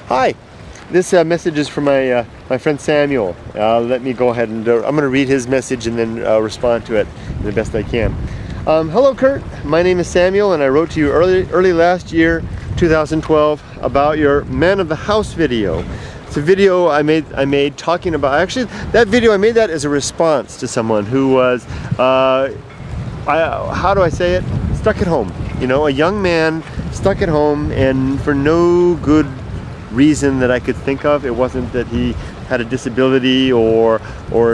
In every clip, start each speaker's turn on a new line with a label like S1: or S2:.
S1: Hi, this message is from my friend Samuel. Let me go ahead and I'm going to read his message and then respond to it the best I can. Hello Kurt, my name is Samuel and I wrote to you early last year, 2012, about your Man of the House video. It's a video I made talking about, actually that video I made that as a response to someone who was, how do I say it? Stuck at home. You know, a young man stuck at home, and for no good reason that I could think of. It wasn't that he had a disability or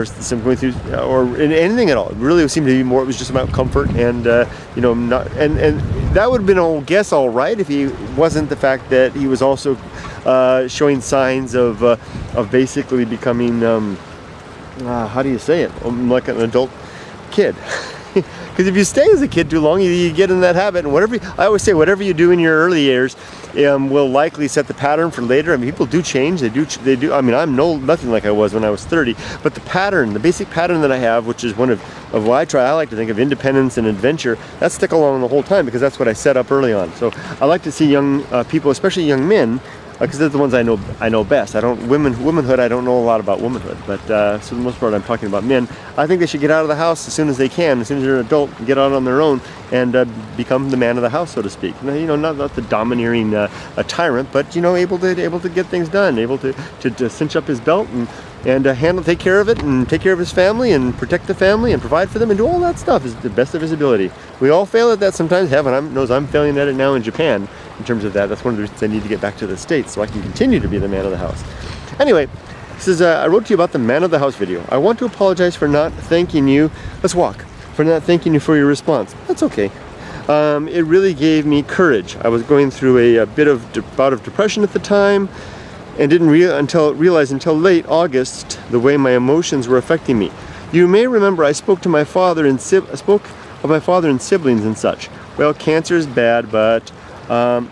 S1: some going through or anything at all. It really seemed to be more. It was just about comfort and you know, not and that would have been, I guess, all right if he wasn't the fact that he was also showing signs of basically becoming how do you say it, like an adult kid. Because if you stay as a kid too long, you get in that habit, and I always say, whatever you do in your early years will likely set the pattern for later. I mean, people do change. They do. I mean, I'm nothing like I was when I was 30, but the basic pattern that I have, which is one of what I like to think of independence and adventure, that's stuck along the whole time because that's what I set up early on. So I like to see young people, especially young men, because they're the ones I know best. Womanhood, I don't know a lot about womanhood, but for the most part I'm talking about men. I think they should get out of the house as soon as they can, as soon as they're an adult, get out on their own and become the man of the house, so to speak. You know, not the domineering a tyrant, but you know, able to get things done, able to cinch up his belt and take care of it and take care of his family and protect the family and provide for them and do all that stuff is the best of his ability. We all fail at that sometimes. Heaven knows I'm failing at it now in Japan in terms of that. That's one of the reasons I need to get back to the States so I can continue to be the man of the house. Anyway, this is I wrote to you about the Man of the House video. I want to apologize for not thanking you. Let's walk. For not thanking you for your response. That's okay. It really gave me courage. I was going through a bout of depression at the time, and didn't realize until late August the way my emotions were affecting me. You may remember I spoke of my father and siblings and such. Well, cancer is bad, but I'm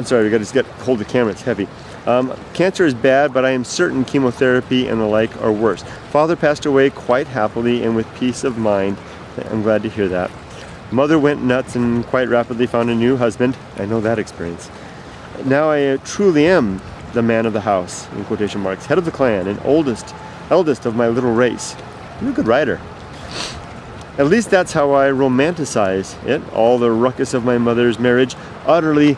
S1: sorry, we got to hold the camera. It's heavy. Cancer is bad, but I am certain chemotherapy and the like are worse. Father passed away quite happily and with peace of mind. I'm glad to hear that. Mother went nuts and quite rapidly found a new husband. I know that experience. Now I truly am the man of the house, in quotation marks, head of the clan and eldest of my little race. You're a good writer. At least that's how I romanticize it. All the ruckus of my mother's marriage utterly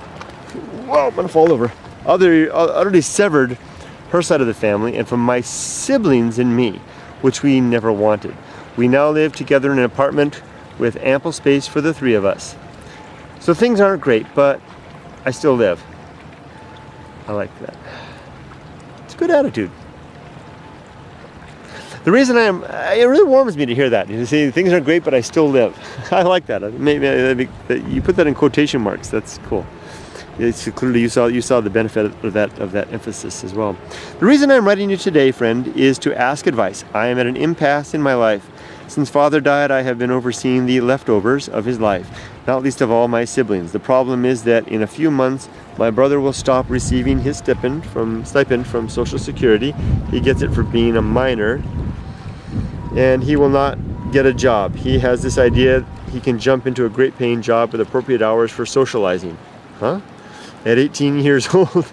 S1: severed her side of the family and from my siblings and me, which we never wanted. We now live together in an apartment with ample space for the three of us. So things aren't great, but I still live. I like that. It's a good attitude. The reason it really warms me to hear that. You say things aren't great, but I still live. I like that. Maybe you put that in quotation marks. That's cool. It's clearly you saw the benefit of that emphasis as well. The reason I'm writing you today, friend, is to ask advice. I am at an impasse in my life. Since Father died, I have been overseeing the leftovers of his life, not least of all my siblings. The problem is that in a few months, my brother will stop receiving his stipend from Social Security. He gets it for being a minor, and he will not get a job. He has this idea he can jump into a great paying job with appropriate hours for socializing. Huh? At 18 years old.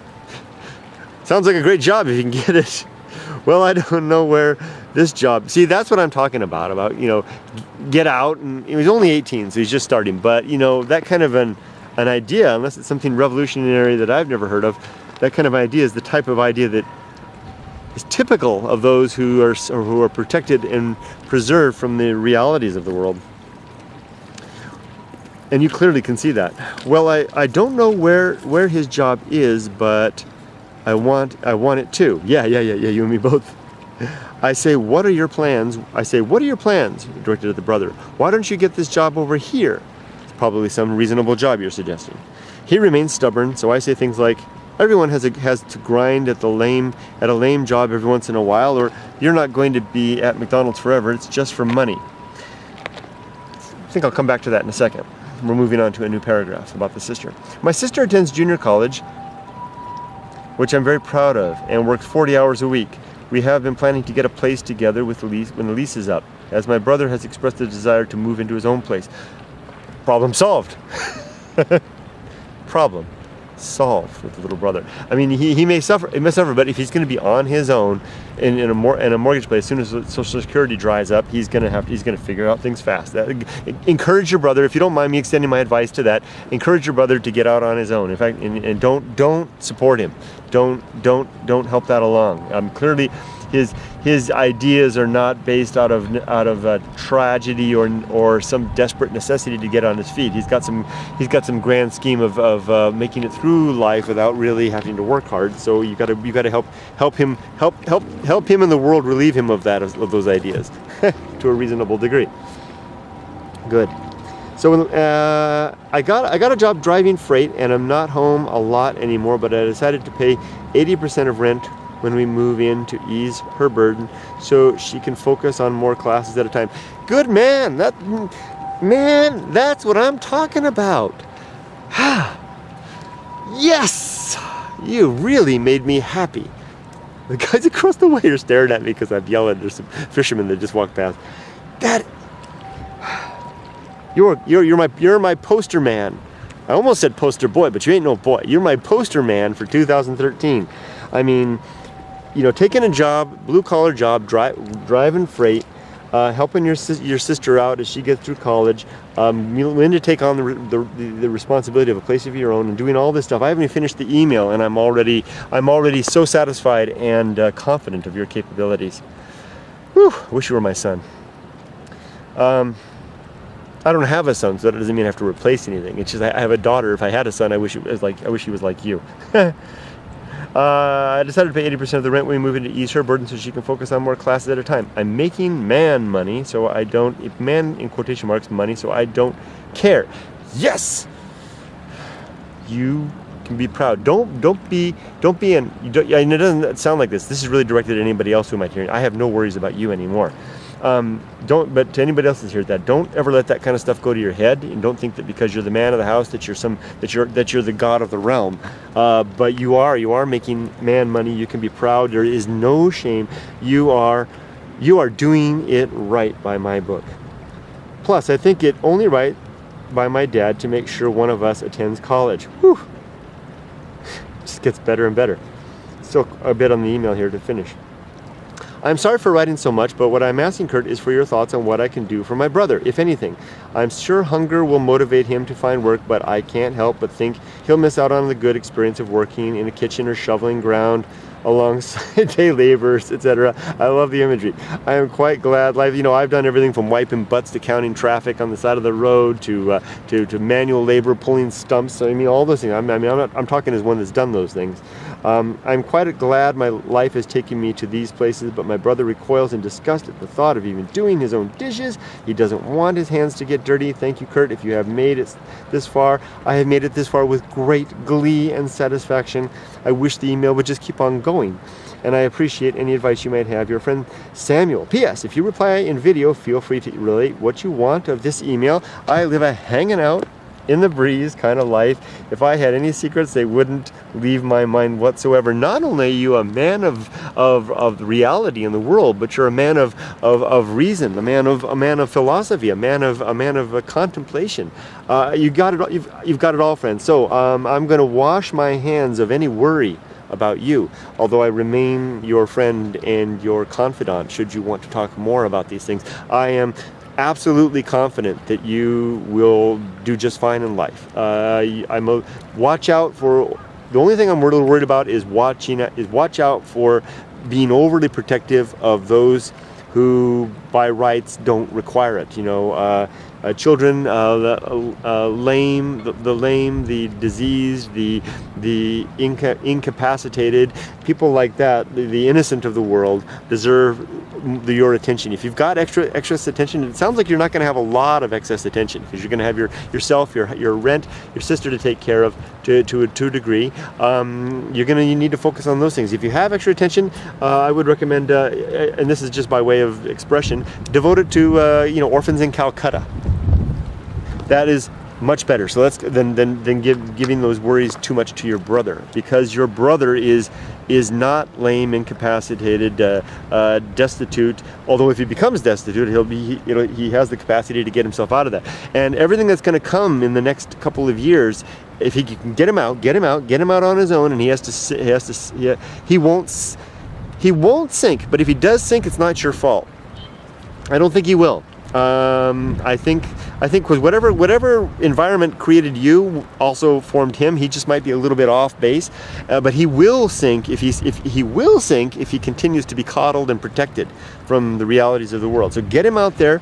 S1: Sounds like a great job if you can get it. Well, I don't know where this job... See, that's what I'm talking about, you know, get out. And he was only 18, so he's just starting. But, you know, that kind of an idea, unless it's something revolutionary that I've never heard of, that kind of idea is the type of idea that is typical of those who are protected and preserved from the realities of the world. And you clearly can see that. Well, I don't know where his job is, but I want it too. Yeah, you and me both. I say, what are your plans? Directed at the brother. Why don't you get this job over here? It's probably some reasonable job you're suggesting. He remains stubborn, so I say things like, everyone has to grind at a lame job every once in a while, or you're not going to be at McDonald's forever. It's just for money. I think I'll come back to that in a second. We're moving on to a new paragraph about the sister. My sister attends junior college, which I'm very proud of, and works 40 hours a week. We have been planning to get a place together when the lease is up, as my brother has expressed a desire to move into his own place. Problem solved. Problem. solved with the little brother. I mean, he may suffer, but if he's going to be on his own in a mortgage place, as soon as Social Security dries up, he's going to figure out things fast. Encourage your brother, if you don't mind me extending my advice to that. Encourage your brother to get out on his own. In fact, and don't support him. Don't help that along. Clearly, his ideas are not based out of tragedy or some desperate necessity to get on his feet. He's got some grand scheme of making it through life without really having to work hard. So you got to help him in the world, relieve him of those ideas to a reasonable degree. Good. So I got a job driving freight, and I'm not home a lot anymore. But I decided to pay 80% of rent when we move in to ease her burden, so she can focus on more classes at a time. Good man. That's what I'm talking about. Yes, you really made me happy. The guys across the way are staring at me because I've yelled at. There's some fishermen that just walked past. You're my poster man. I almost said poster boy, but you ain't no boy. You're my poster man for 2013. I mean, taking a job, blue-collar job, driving freight, helping your sister out as she gets through college, willing to take on the responsibility of a place of your own, and doing all this stuff. I haven't even finished the email, and I'm already so satisfied and confident of your capabilities. Whew, wish you were my son. I don't have a son, so that doesn't mean I have to replace anything. It's just I have a daughter. If I had a son, I wish he was like you. I decided to pay 80% of the rent when we move in to ease her burden so she can focus on more classes at a time. I'm making man money, so I don't, man in quotation marks, money, so I don't care. Yes! You can be proud. Don't be, and it doesn't sound like this. This is really directed at anybody else who might hear it. I have no worries about you anymore. But to anybody else that's heard that, don't ever let that kind of stuff go to your head, and don't think that because you're the man of the house that you're the god of the realm. But you are making man money. You can be proud. There is no shame. You are doing it right by my book. Plus, I think it only right by my dad to make sure one of us attends college. Whew. Just gets better and better. Still a bit on the email here to finish. I'm sorry for writing so much, but what I'm asking, Kurt, is for your thoughts on what I can do for my brother, if anything. I'm sure hunger will motivate him to find work, but I can't help but think he'll miss out on the good experience of working in a kitchen or shoveling ground alongside day laborers, etc. I love the imagery. I am quite glad life, I've done everything from wiping butts to counting traffic on the side of the road to manual labor, pulling stumps. I mean, all those things. I'm talking as one that's done those things. I'm quite glad my life has taken me to these places, but my brother recoils in disgust at the thought of even doing his own dishes. He doesn't want his hands to get dirty. Thank you, Kurt, if you have made it this far. I have made it this far with great glee and satisfaction. I wish the email would just keep on going, and I appreciate any advice you might have. Your friend Samuel. P.S. If you reply in video, feel free to relate what you want of this email. I live a hanging out in the breeze kind of life. If I had any secrets, they wouldn't leave my mind whatsoever. Not only are you a man of reality in the world, but you're a man of reason, a man of philosophy, a man of contemplation. You've got it all, friends. So I'm going to wash my hands of any worry about you, although I remain your friend and your confidant should you want to talk more about these things. I am absolutely confident that you will do just fine in life. Watch out for, the only thing I'm a little worried about is watch out for being overly protective of those who by rights don't require it. Children, the lame, the diseased, the incapacitated, people like that, the innocent of the world deserve your attention. If you've got excess attention, it sounds like you're not going to have a lot of excess attention because you're going to have yourself, your rent, your sister to take care of to a degree. You need to focus on those things. If you have extra attention, I would recommend, and this is just by way of expression, devote it to orphans in Calcutta. That is much better. So that's than giving those worries too much to your brother, because your brother is not lame, incapacitated, destitute. Although if he becomes destitute, he has the capacity to get himself out of that. And everything that's going to come in the next couple of years if he can get him out on his own, and he won't sink. But if he does sink, it's not your fault. I don't think he will. I think with whatever environment created you also formed him. He just might be a little bit off base, but he will sink if he continues to be coddled and protected from the realities of the world. So get him out there.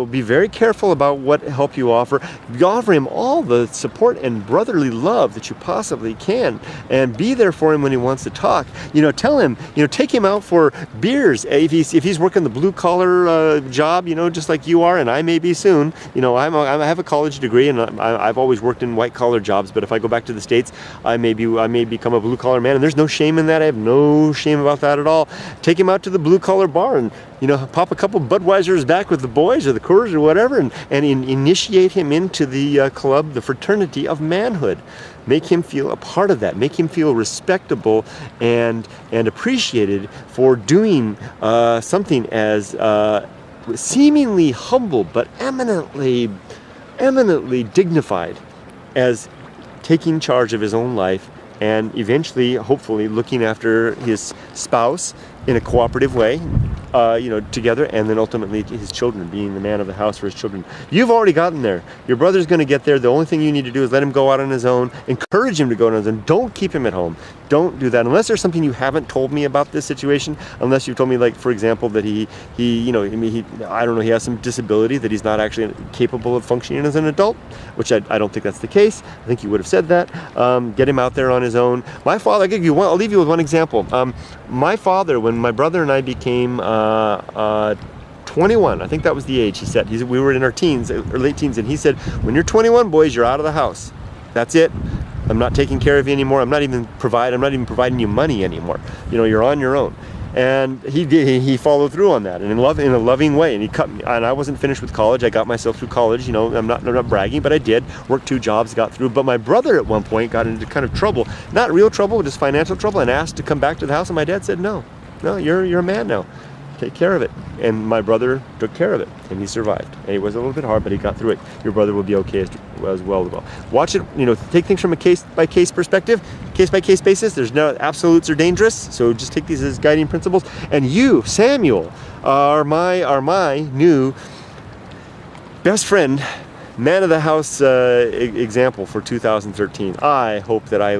S1: Be very careful about what help you offer. You offer him all the support and brotherly love that you possibly can, and be there for him when he wants to talk. Tell him. Take him out for beers if he's working the blue collar job. Just like you are, and I may be soon. I have a college degree, and I've always worked in white collar jobs. But if I go back to the States, I may become a blue collar man, and there's no shame in that. I have no shame about that at all. Take him out to the blue collar bar, and pop a couple Budweisers back with the boys or the Coors or whatever, and initiate him into the club, the fraternity of manhood. Make him feel a part of that. Make him feel respectable and appreciated for doing something as seemingly humble but eminently dignified as taking charge of his own life, and eventually, hopefully, looking after his spouse in a cooperative way, together, and then ultimately his children, being the man of the house for his children. You've already gotten there. Your brother's going to get there. The only thing you need to do is let him go out on his own. Encourage him to go on his own. Don't keep him at home. Don't do that unless there's something you haven't told me about this situation. Unless you've told me, like, for example, that he has some disability, that he's not actually capable of functioning as an adult, which I don't think that's the case. I think you would have said that. Get him out there on his own. My father, I'll leave you with one example. My father, when my brother and I became 21, I think that was the age he said. We were in our teens, or late teens, and he said, when you're 21, boys, you're out of the house. That's it. I'm not taking care of you anymore. I'm not even providing you money anymore. You're on your own. And he followed through on that, and in a loving way. And he cut me. And I wasn't finished with college. I got myself through college. I'm not bragging, but I did. Worked 2 jobs, got through. But my brother at one point got into kind of trouble, not real trouble, just financial trouble, and asked to come back to the house. And my dad said, no, you're a man now. Take care of it. And my brother took care of it, and he survived. And it was a little bit hard, but he got through it. Your brother will be okay as well. Watch it, take things from a case-by-case perspective, case-by-case basis. There's no absolutes are dangerous, so just take these as guiding principles. And you, Samuel, are my new best friend, man of the house example for 2013. I hope that I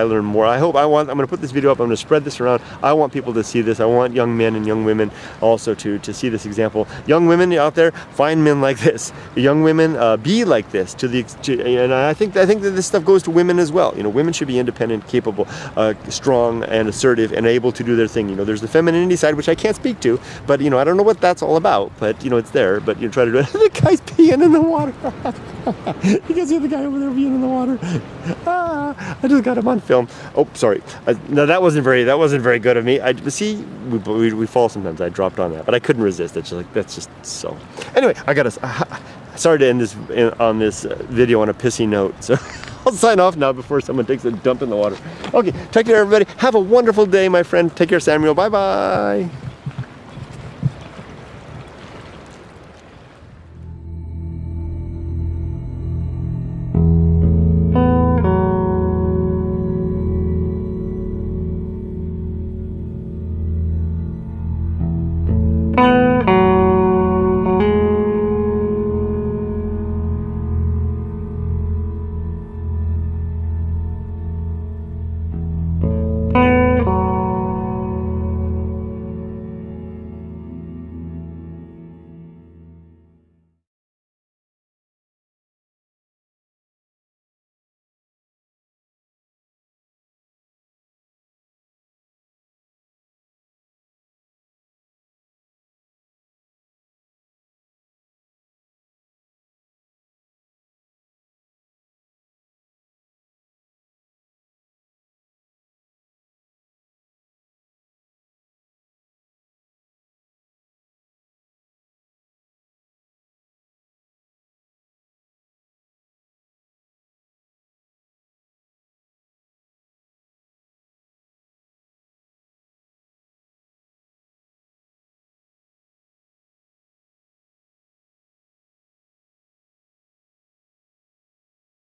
S1: learn more. I'm going to put this video up. I'm going to spread this around. I want people to see this. I want young men and young women also to see this example. Young women out there, find men like this. Young women, be like this. And I think that this stuff goes to women as well. Women should be independent, capable, strong, and assertive, and able to do their thing. There's the femininity side, which I can't speak to, but I don't know what that's all about. But it's there. But try to do it. The guy's peeing in the water. You can see the guy over there being in the water. I just got him on film. Oh, sorry. No, that wasn't very good of me. We fall sometimes. I dropped on that, but I couldn't resist. That's just so. Anyway, sorry to end on this video on a pissy note. So I'll sign off now before someone takes a dump in the water. Okay, take care, everybody. Have a wonderful day, my friend. Take care, Samuel. Bye bye.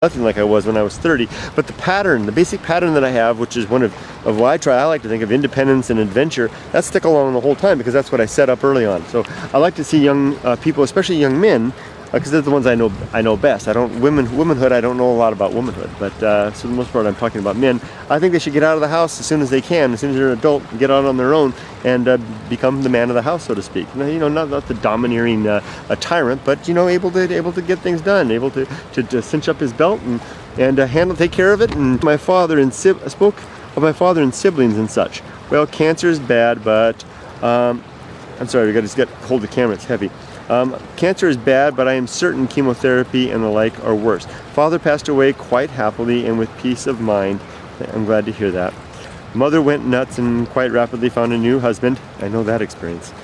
S1: nothing like I was when I was 30, but the pattern, the basic pattern that I have, which is one of what I like to think of independence and adventure, that stuck along the whole time because that's what I set up early on. So I like to see young people, especially young men, because they're the ones I know best. Womanhood, I don't know a lot about womanhood, but so for the most part I'm talking about men. I think they should get out of the house as soon as they can, as soon as they're an adult, get out on their own and become the man of the house, so to speak. You know, not the domineering a tyrant, but you know, able to get things done, able to cinch up his belt and take care of it. And my father spoke of my father and siblings and such. Well, cancer is bad, but I'm sorry, we got to hold the camera, it's heavy. Cancer is bad, but I am certain chemotherapy and the like are worse. Father passed away quite happily and with peace of mind. I'm glad to hear that. Mother went nuts and quite rapidly found a new husband. I know that experience.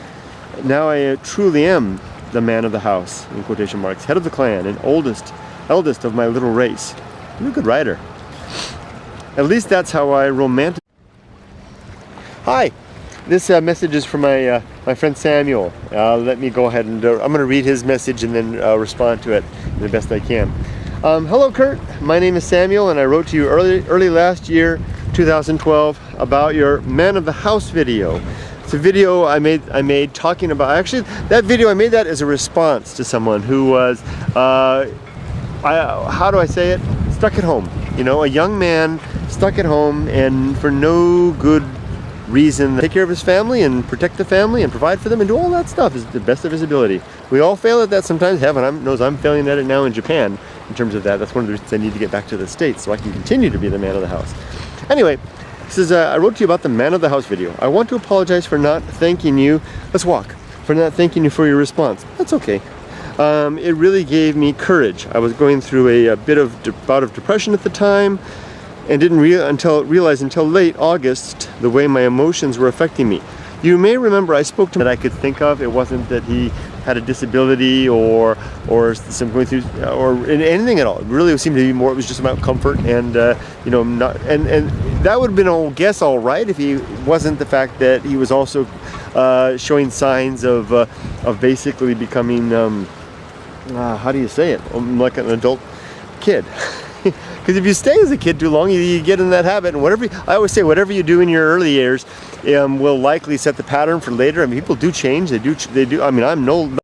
S1: Now I truly am the man of the house, in quotation marks, head of the clan and eldest of my little race. I'm a good writer. At least that's how I romantic. Hi. This message is from my friend Samuel. Let me go ahead and I'm going to read his message and then respond to it the best I can. Hello Kurt, my name is Samuel and I wrote to you early last year, 2012, about your Man of the House video. It's a video I made talking about, actually that video I made that as a response to someone who was, how do I say it? Stuck at home. You know, a young man stuck at home and for no good reason to take care of his family and protect the family and provide for them and do all that stuff is the best of his ability. We all fail at that sometimes. Heaven knows I'm failing at it now in Japan in terms of that. That's one of the reasons I need to get back to the States so I can continue to be the man of the house. Anyway, this is I wrote to you about the Man of the House video. I want to apologize for not thanking you. Let's walk. For not thanking you for your response. That's okay. It really gave me courage. I was going through a bout of depression at the time, and didn't realize until late August the way my emotions were affecting me. You may remember I spoke to him that I could think of. It wasn't that he had a disability or some going through or anything at all. It really seemed to be more. It was just about comfort and you know, not and that would have been, I guess, all right if he wasn't the fact that he was also showing signs of basically becoming how do you say it? Like an adult kid. Because if you stay as a kid too long, you get in that habit, and I always say, whatever you do in your early years will likely set the pattern for later. I mean, people do change. They do. I mean, I'm no